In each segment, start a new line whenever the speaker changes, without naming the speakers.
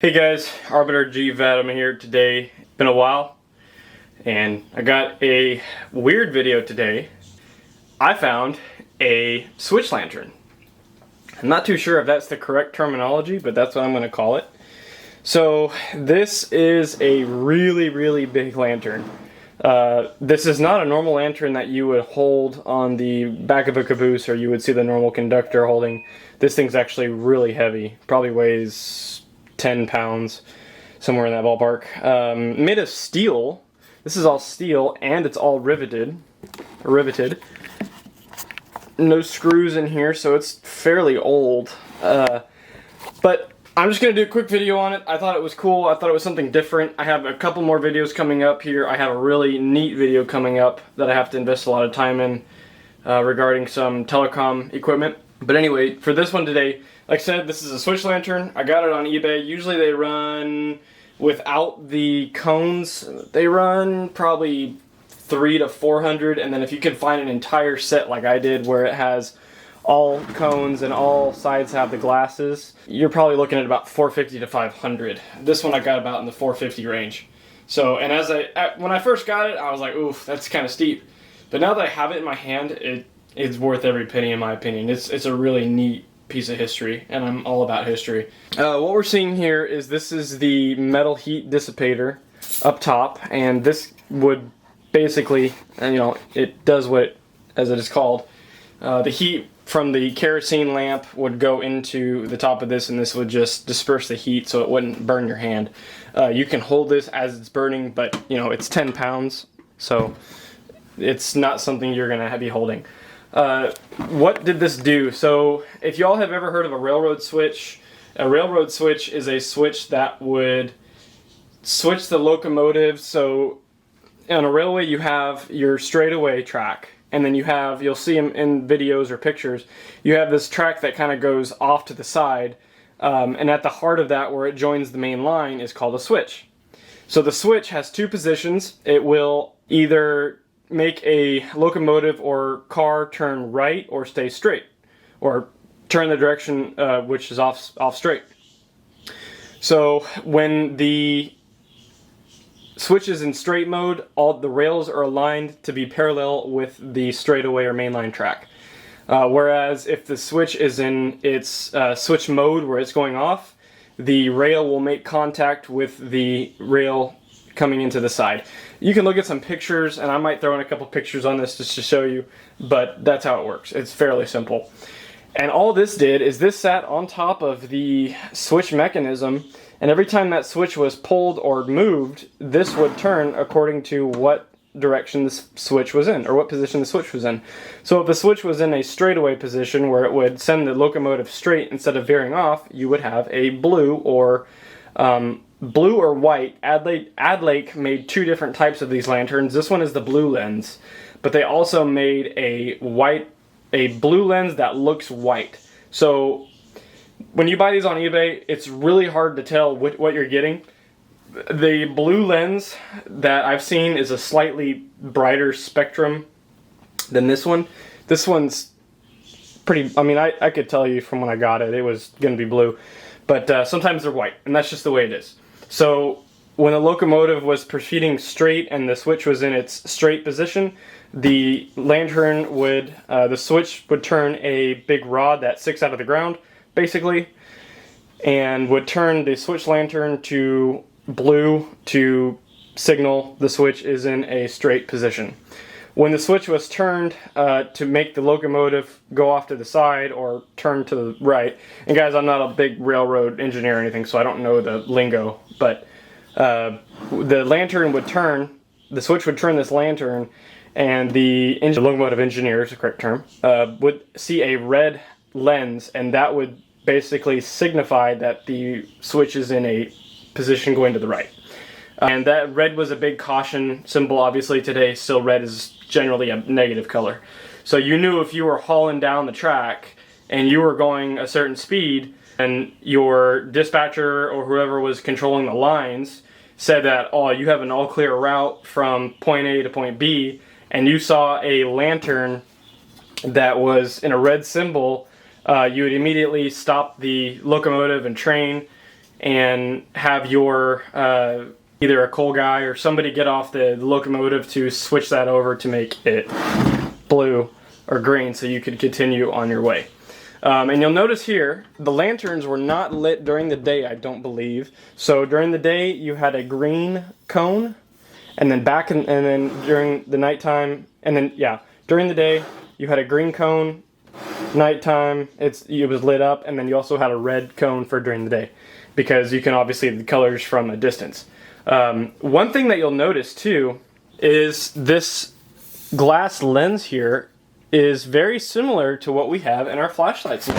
Hey guys, Arbiter G Vet, I'm here today. It's been a while, and I got a weird video today. I found a switch lantern. I'm not too sure if that's the correct terminology, but that's what I'm going to call it. So this is a really big lantern. This is not a normal lantern that you would hold on the back of a caboose, or you would see the normal conductor holding. This thing's actually really heavy, probably weighs 10 pounds, somewhere in that ballpark. Made of steel. This is all steel, and it's all riveted. No screws in here, so it's fairly old. But I'm just going to do a quick video on it. I thought it was cool. I thought it was something different. I have a couple more videos coming up here. I have a really neat video coming up that I have to invest a lot of time in regarding some telecom equipment. But anyway, for this one today, like I said, this is a switch lantern. I got it on eBay. Usually they run, without the cones, they run probably $300 to $400, and then if you can find an entire set like I did where it has all cones and all sides have the glasses, you're probably looking at about $450 to $500. This one I got about in the $450 range. So, and when I first got it, I was like, oof, that's kind of steep. But now that I have it in my hand, it's worth every penny in my opinion. It's a really neat piece of history, and I'm all about history. What we're seeing here is this is the metal heat dissipator up top, and this would basically, it does what, as it is called, the heat from the kerosene lamp would go into the top of this, and this would just disperse the heat so it wouldn't burn your hand. You can hold this as it's burning, but it's 10 pounds, so it's not something you're gonna be holding. What did this do? So if y'all have ever heard of a railroad switch is a switch that would switch the locomotive. So on a railway you have your straightaway track, and then you'll see them in videos or pictures, you have this track that kind of goes off to the side, and at the heart of that, where it joins the main line, is called a switch. So the switch has two positions. It will either make a locomotive or car turn right or stay straight, or turn the direction which is off straight. So when the switch is in straight mode, all the rails are aligned to be parallel with the straightaway or mainline track. Whereas if the switch is in its switch mode where it's going off, the rail will make contact with the rail coming into the side. You can look at some pictures, and I might throw in a couple pictures on this just to show you, but that's how it works. It's fairly simple. And all this did is this sat on top of the switch mechanism, and every time that switch was pulled or moved, this would turn according to what direction the switch was in, or what position the switch was in. So if the switch was in a straightaway position where it would send the locomotive straight instead of veering off, you would have a blue or white. Adlake made two different types of these lanterns. This one is the blue lens, but they also made a blue lens that looks white. So when you buy these on eBay, it's really hard to tell what you're getting. The blue lens that I've seen is a slightly brighter spectrum than this one. This one's pretty, I could tell you from when I got it, it was going to be blue. But sometimes they're white, and that's just the way it is. So when the locomotive was proceeding straight and the switch was in its straight position, the lantern would, the switch would turn a big rod that sticks out of the ground, basically, and would turn the switch lantern to blue to signal the switch is in a straight position. When the switch was turned to make the locomotive go off to the side or turn to the right, and guys, I'm not a big railroad engineer or anything, so I don't know the lingo, but the lantern would turn, the switch would turn this lantern, and the locomotive engineer, is the correct term, would see a red lens, and that would basically signify that the switch is in a position going to the right. And that red was a big caution symbol. Obviously today, still red is generally a negative color. So you knew if you were hauling down the track and you were going a certain speed, and your dispatcher or whoever was controlling the lines said that, oh, you have an all clear route from point A to point B, and you saw a lantern that was in a red symbol, you would immediately stop the locomotive and train and have your either a coal guy or somebody get off the locomotive to switch that over to make it blue or green so you could continue on your way. And you'll notice here, the lanterns were not lit during the day, I don't believe. So during the day, you had a green cone, and then and then during the nighttime, and then, yeah, during the day, you had a green cone, nighttime, it was lit up, and then you also had a red cone for during the day, because you can obviously see the colors from a distance. One thing that you'll notice, too, is this glass lens here is very similar to what we have in our flashlights.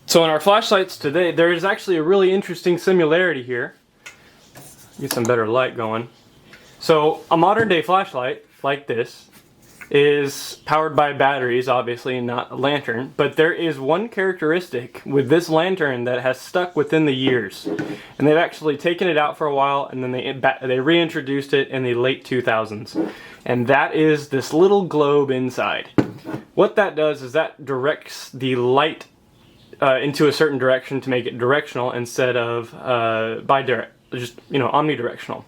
So in our flashlights today, there is actually a really interesting similarity here. Get some better light going. So a modern day flashlight like this is powered by batteries, obviously, not a lantern, but there is one characteristic with this lantern that has stuck within the years. And they've actually taken it out for a while, and then they reintroduced it in the late 2000s. And that is this little globe inside. What that does is that directs the light into a certain direction to make it directional instead of omnidirectional.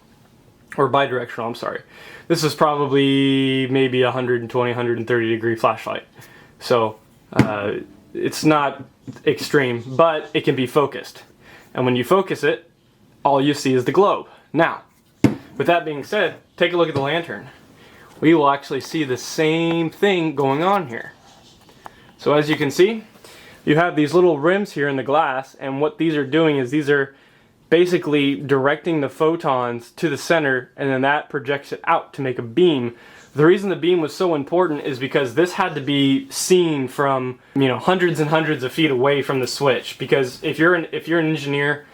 Or bidirectional, I'm sorry. This is probably maybe 120, 130 degree flashlight. So it's not extreme, but it can be focused. And when you focus it, all you see is the globe. Now, with that being said, take a look at the lantern. We will actually see the same thing going on here. So as you can see, you have these little rims here in the glass, and what these are doing is these are basically directing the photons to the center, and then that projects it out to make a beam. The reason the beam was so important is because this had to be seen from, hundreds and hundreds of feet away from the switch. Because if you're an engineer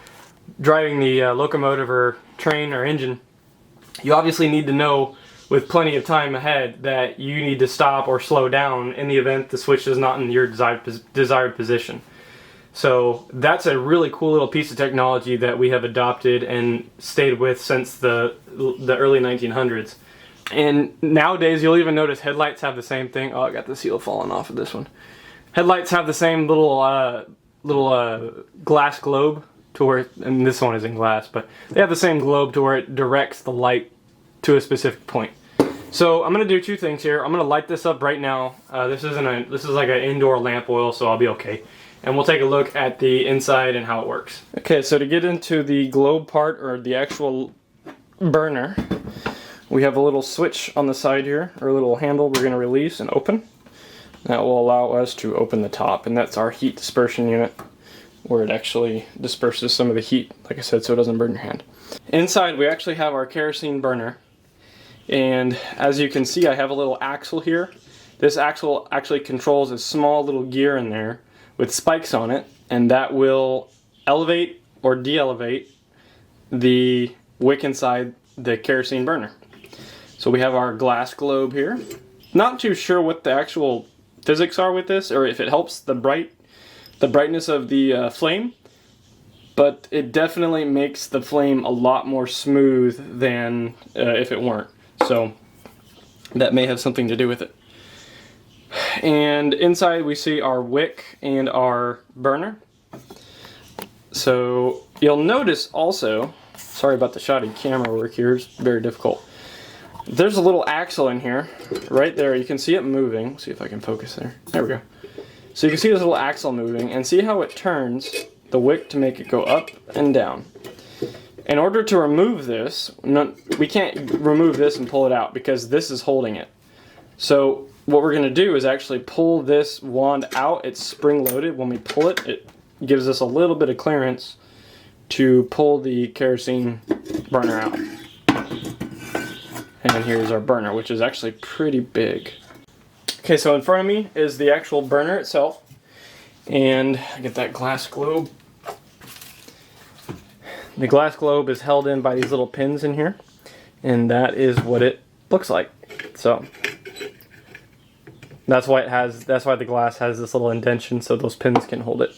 driving the locomotive or train or engine, you obviously need to know with plenty of time ahead that you need to stop or slow down in the event the switch is not in your desired position. So that's a really cool little piece of technology that we have adopted and stayed with since the early 1900s. And nowadays you'll even notice headlights have the same thing. Oh, I got the seal falling off of this one. Headlights have the same little glass globe to where, and this one is in glass, but they have the same globe to where it directs the light to a specific point. So I'm gonna do two things here. I'm gonna light this up right now. This is like an indoor lamp oil, so I'll be okay. And we'll take a look at the inside and how it works. Okay, so to get into the globe part, or the actual burner, we have a little switch on the side here, or a little handle we're gonna release and open. That will allow us to open the top, and that's our heat dispersion unit, where it actually disperses some of the heat, like I said, so it doesn't burn your hand. Inside we actually have our kerosene burner, and as you can see I have a little axle here. This axle actually controls a small little gear in there with spikes on it, and that will elevate or de-elevate the wick inside the kerosene burner. So we have our glass globe here. Not too sure what the actual physics are with this, or if it helps the brightness of the flame, but it definitely makes the flame a lot more smooth than if it weren't. So that may have something to do with it. And inside we see our wick and our burner. So you'll notice also, sorry about the shoddy camera work here, it's very difficult. There's a little axle in here, right there. You can see it moving. See if I can focus there. There we go. So you can see this little axle moving, and see how it turns the wick to make it go up and down. In order to remove this, we can't remove this and pull it out because this is holding it. So what we're going to do is actually pull this wand out. It's spring loaded. When we pull it, it gives us a little bit of clearance to pull the kerosene burner out. And here's our burner, which is actually pretty big. Okay, so in front of me is the actual burner itself. And I get that glass globe. The glass globe is held in by these little pins in here. And that is what it looks like. So that's why the glass has this little indentation so those pins can hold it.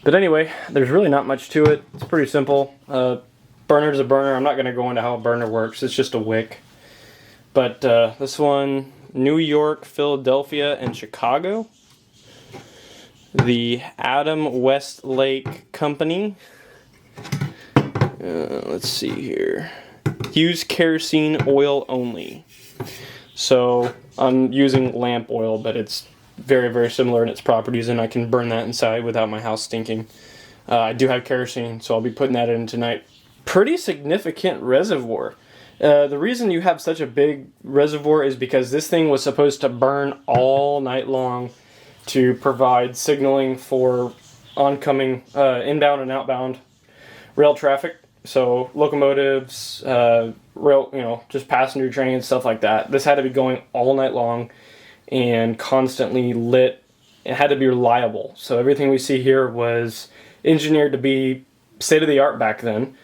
But anyway, there's really not much to it. It's pretty simple. Burner's a burner. I'm not going to go into how a burner works. It's just a wick. But this one, New York, Philadelphia, and Chicago. The Adam Westlake Company. Let's see here. Use kerosene oil only. So I'm using lamp oil, but it's very, very similar in its properties, and I can burn that inside without my house stinking. I do have kerosene, so I'll be putting that in tonight. Pretty significant reservoir. The reason you have such a big reservoir is because this thing was supposed to burn all night long to provide signaling for oncoming inbound and outbound rail traffic. So locomotives, rail, just passenger trains, stuff like that. This had to be going all night long and constantly lit. It had to be reliable. So everything we see here was engineered to be state-of-the-art back then.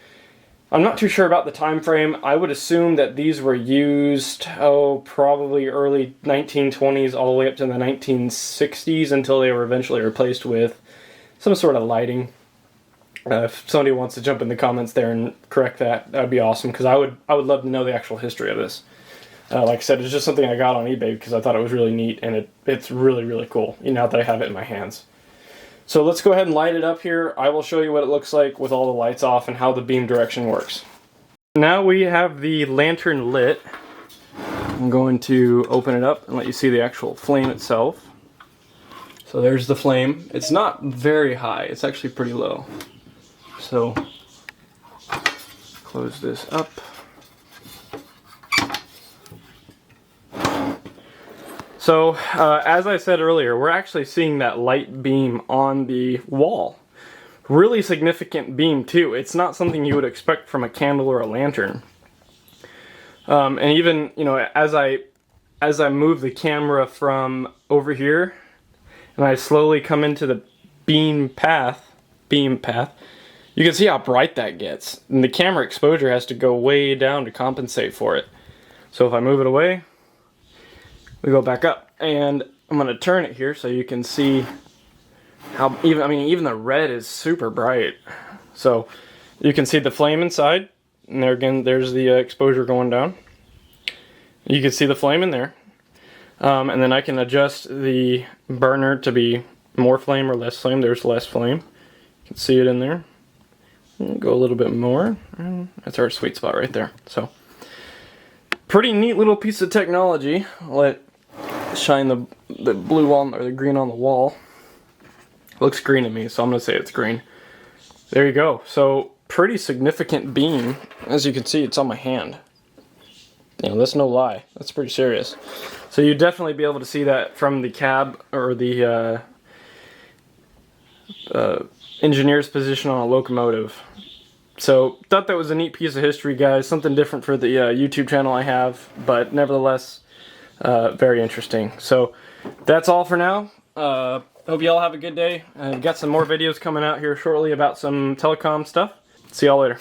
I'm not too sure about the time frame. I would assume that these were used, probably early 1920s all the way up to the 1960s until they were eventually replaced with some sort of lighting. If somebody wants to jump in the comments there and correct that, that'd be awesome, because I would love to know the actual history of this. Like I said, it's just something I got on eBay because I thought it was really neat, and it's really, really cool, now that I have it in my hands. So let's go ahead and light it up here. I will show you what it looks like with all the lights off and how the beam direction works. Now we have the lantern lit. I'm going to open it up and let you see the actual flame itself. So there's the flame. It's not very high, it's actually pretty low. So close this up. So, as I said earlier, we're actually seeing that light beam on the wall. Really significant beam too. It's not something you would expect from a candle or a lantern. And even, as I move the camera from over here, and I slowly come into the beam path, you can see how bright that gets. And the camera exposure has to go way down to compensate for it. So if I move it away, we go back up, and I'm going to turn it here so you can see how even the red is super bright. So you can see the flame inside, and there again, there's the exposure going down. You can see the flame in there, and then I can adjust the burner to be more flame or less flame. There's less flame. You can see it in there. Go a little bit more. That's our sweet spot right there. So pretty neat little piece of technology. Let shine the blue on, or the green on the wall. Looks green to me, so I'm gonna say it's green. There you go. So pretty significant beam. As you can see, it's on my hand. That's no lie. That's pretty serious. So you'd definitely be able to see that from the cab or the engineer's position on a locomotive. So thought that was a neat piece of history, guys. Something different for the YouTube channel I have, but nevertheless, very interesting. So that's all for now. Hope you all have a good day. I've got some more videos coming out here shortly about some telecom stuff. See y'all later.